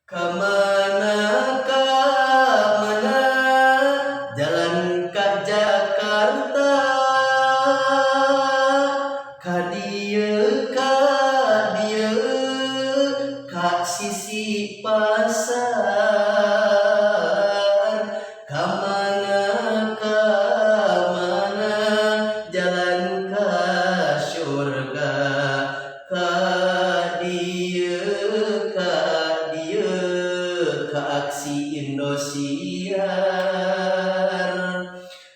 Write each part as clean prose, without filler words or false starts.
Kemana kemana jalan ke Jakarta, ka dieu ka sisi pasar. Kemana kemana jalan ke surga, ka dieu ka aksi Indosiar.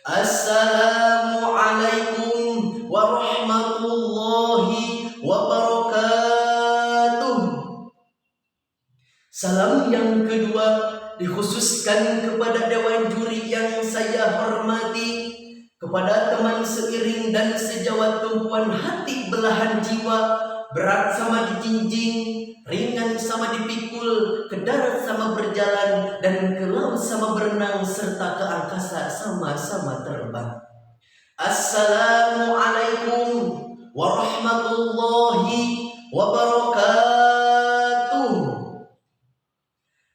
Assalamualaikum warahmatullahi wabarakatuh. Salam yang kedua dikhususkan kepada dewan juri yang saya hormati, kepada teman seiring dan sejawat tumpuan hati belahan jiwa, berat sama dijinjing, ringan sama dipikul, ke darat sama berjalan, dan ke laut sama berenang, serta ke angkasa sama-sama terbang. Assalamualaikum warahmatullahi wabarakatuh.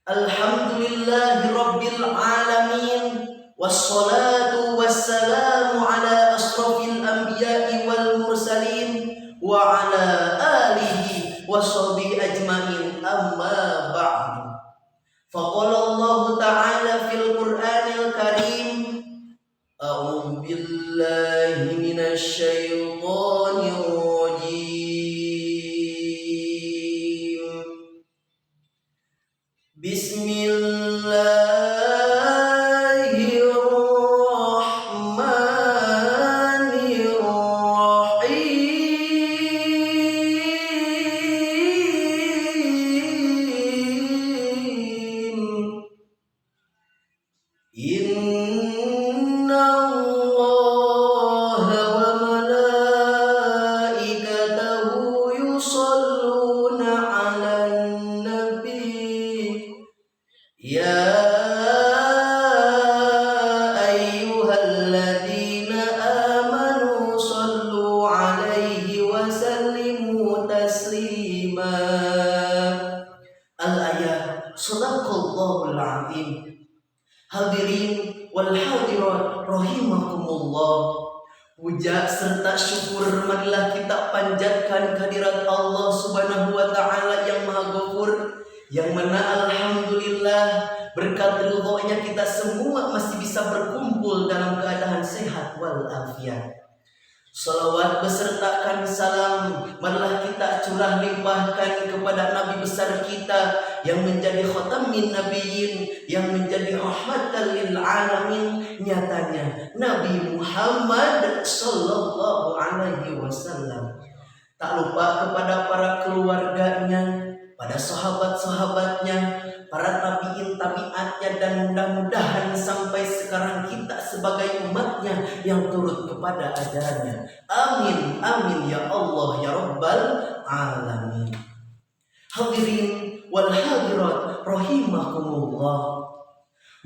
Alhamdulillahi rabbil alamin, wassalatu wassalamu ala asrafil anbiya'i wal mursalin wa ala alihi wa sahbihi ajmain, amma ba'du. Faqala Allah ta'ala fil Qur'anil Karim, a'udzu billahi minasy syaithanir rajim. Bismillahirrahmanirrahim. Innallaha wa malaikatahu yusholluna 'alan nabi. Ya ayyuhalladzina amanu shallu 'alaihi wa sallimu taslima. Al-ayat. Shadaqallahul azim. Hadirin wal hadirat rahimakumullah. Puja serta syukur marilah kita panjatkan kehadirat Allah Subhanahu wa taala yang Maha Ghafur, yang mana alhamdulillah berkat ridhonya kita semua masih bisa berkumpul dalam keadaan sehat walafiat. Salawat besertakan salam marilah kita curah limpahkan kepada Nabi besar kita yang menjadi khatamin nabiyyin, yang menjadi rahmatan lil alamin, nyatanya Nabi Muhammad sallallahu alaihi wasallam. Tak lupa kepada para keluarganya, pada sahabat-sahabatnya, para tabi'in tabi'atnya, dan mudah-mudahan sampai sekarang kita sebagai umatnya yang turut kepada ajarannya. Amin amin ya Allah ya Rabbal alamin. Hadirin wal hadirat rahimakumullah.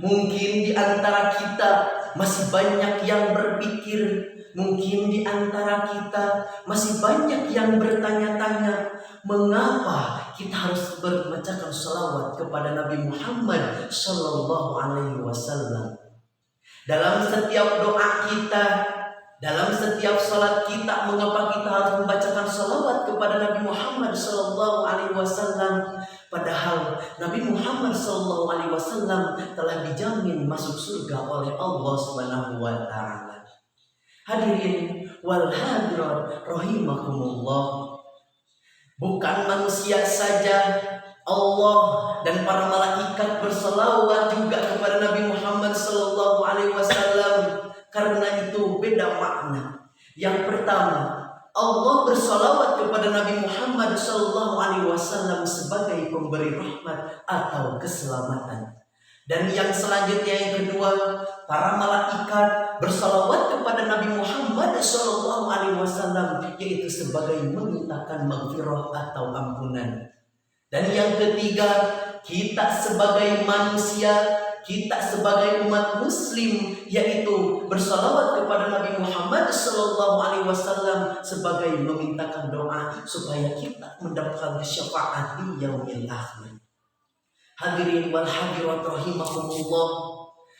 Mungkin di antara kita masih banyak yang berpikir, mungkin di antara kita masih banyak yang bertanya-tanya, mengapa kita harus membacakan salawat kepada Nabi Muhammad sallallahu alaihi wasallam. Dalam setiap doa kita, dalam setiap salat kita, mengapa kita harus membacakan salawat kepada Nabi Muhammad sallallahu alaihi wasallam? Padahal Nabi Muhammad sallallahu alaihi wasallam telah dijamin masuk surga oleh Allah Subhanahu wa taala. Hadirin wal hadirat rahimakumullah. Bukan manusia saja, Allah dan para malaikat berselawat juga kepada Nabi Muhammad sallallahu alaihi wasallam. Karena itu beda makna. Yang pertama, Allah bersalawat kepada Nabi Muhammad sallallahu alaihi wasallam sebagai pemberi rahmat atau keselamatan. Dan yang selanjutnya, yang kedua, para malaikat bersalawat kepada Nabi Muhammad sallallahu alaihi wasallam, yaitu sebagai memintakan maghfirah atau ampunan. Dan yang ketiga, kita sebagai manusia, kita sebagai umat muslim, yaitu bersalawat kepada Nabi Muhammad sallallahu alaihi wasallam sebagai memintakan doa supaya kita mendapatkan syafaat di yaumil akhir. Hadirin wal hadirat rahimakumullah,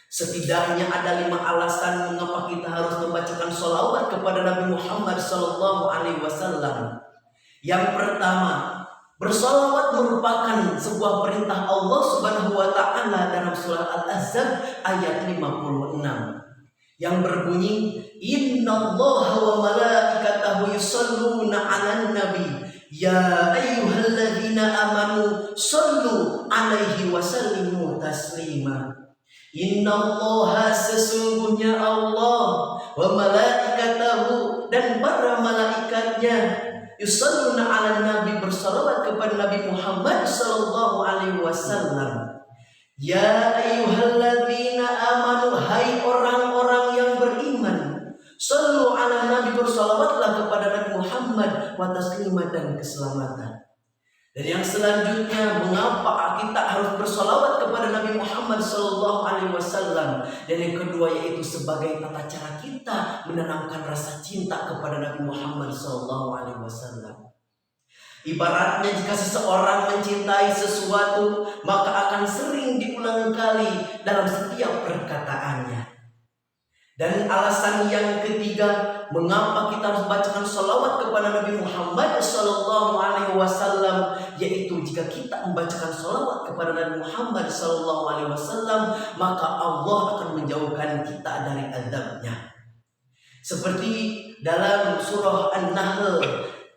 setidaknya ada 5 alasan mengapa kita harus membacakan sholawat kepada Nabi Muhammad SAW. Yang pertama, bersolawat merupakan sebuah perintah Allah Subhanahu wa Ta'ala dalam surah Al-Ahzab ayat 56 yang berbunyi, Innallaha wa malaikatahu yusholluna 'alan nabi ya ayyuhalladzina amanu shollu 'alaihi wa sallimu taslima. Innallaha, sesungguhnya Allah, wa malaikatahu, dan para malaikatnya, yusholluna 'alan nabi, bersalawat kepada Nabi Muhammad sallallahu alaihi wasallam. Ya ayyuhalladzina amanu, hai orang-orang yang beriman, shollu 'ala nabi, bersalawatlah kepada Nabi Muhammad wa taslima, dan keselamatan. Dan yang selanjutnya, mengapa kita harus bersalawat kepada Nabi Muhammad sallallahu alaihi wasallam? Dan yang kedua, yaitu sebagai tata cara kita menanamkan rasa cinta kepada Nabi Muhammad sallallahu alaihi wasallam. Ibaratnya jika seseorang mencintai sesuatu, maka akan sering diulang kali dalam setiap perkataannya. Dan alasan yang ketiga, mengapa kita harus bacakan sholawat kepada Nabi Muhammad SAW, yaitu jika kita membacakan sholawat kepada Nabi Muhammad SAW, maka Allah akan menjauhkan kita dari azabnya. Seperti dalam surah An-Nahl,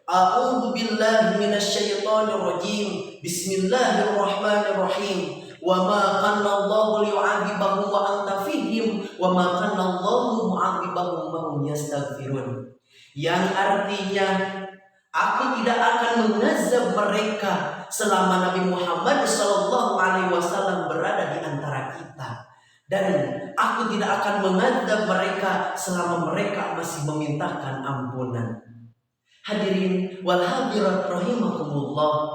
A'udzu billahi minasyaitonir rajim. Bismillahirrahmanirrahim. Wa ma kana Allahu liyu'adzibahum wa anta fihim wa ma kana Allahu mu'adzibahum wa hum yastaghfirun. Yang artinya, aku tidak akan mengazab mereka selama Nabi Muhammad SAW berada di antara kita, dan aku tidak akan mengazab mereka selama mereka masih memintakan ampunan. Hadirin wal hadirat rahimakumullah,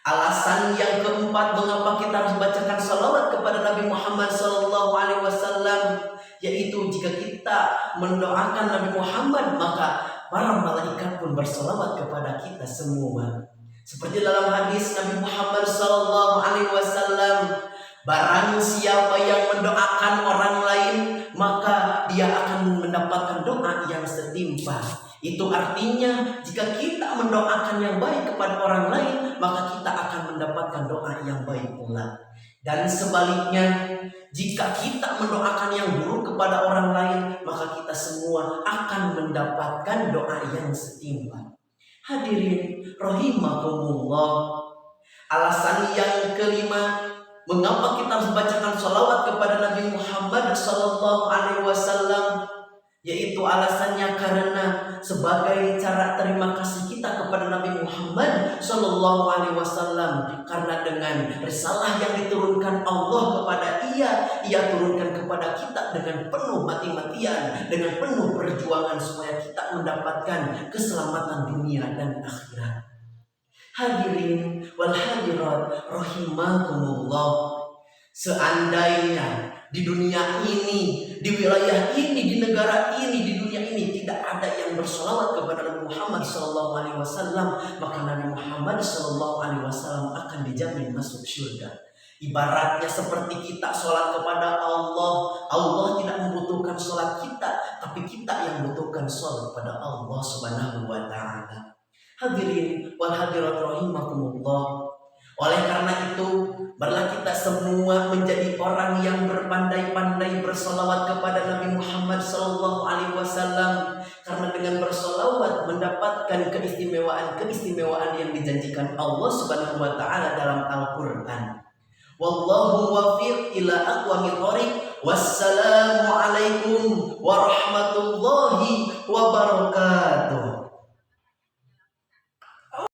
alasan yang keempat mengapa kita harus bacakan salawat kepada Nabi Muhammad SAW, yaitu jika kita mendoakan Nabi Muhammad, maka para malaikat pun bersalawat kepada kita semua. Seperti dalam hadis Nabi Muhammad SAW, barang siapa yang mendoakan orang lain, maka dia akan mendapatkan doa yang setimpal. Itu artinya jika kita mendoakan yang baik kepada orang lain, maka kita akan mendapatkan doa yang baik pula. Dan sebaliknya, jika kita mendoakan yang buruk kepada orang lain, maka kita semua akan mendapatkan doa yang setimpal. Hadirin rahimakumullah, alasan yang kelima mengapa kita harus bacakan sholawat kepada Nabi Muhammad SAW, yaitu alasannya karena sebagai cara terima kasih kita kepada Nabi Muhammad SAW, karena dengan risalah yang diturunkan Allah kepada ia turunkan kepada kita dengan penuh mati-matian, dengan penuh perjuangan supaya kita mendapatkan keselamatan dunia dan akhirat. Hadirin wal hadirat rahimakumullah, seandainya di dunia ini, di wilayah ini, di negara ini, di dunia ini tidak ada yang bersolawat kepada Nabi Muhammad SAW, maka Nabi Muhammad SAW akan dijamin masuk surga. Ibaratnya seperti kita sholat kepada Allah, Allah tidak membutuhkan sholat kita, tapi kita yang membutuhkan sholat kepada Allah Subhanahu wa Ta'ala. Hadirin wal hadirat rahimakumullah, oleh karena itu, marilah kita semua menjadi orang yang berpandai-pandai bersolawat kepada Nabi Muhammad SAW, karena dengan bersolawat mendapatkan keistimewaan yang dijanjikan Allah Subhanahu wa Ta'ala dalam Al-Quran. Wallahu wafiq ila aqwamit thoriq. Wassalamu alaikum warahmatullahi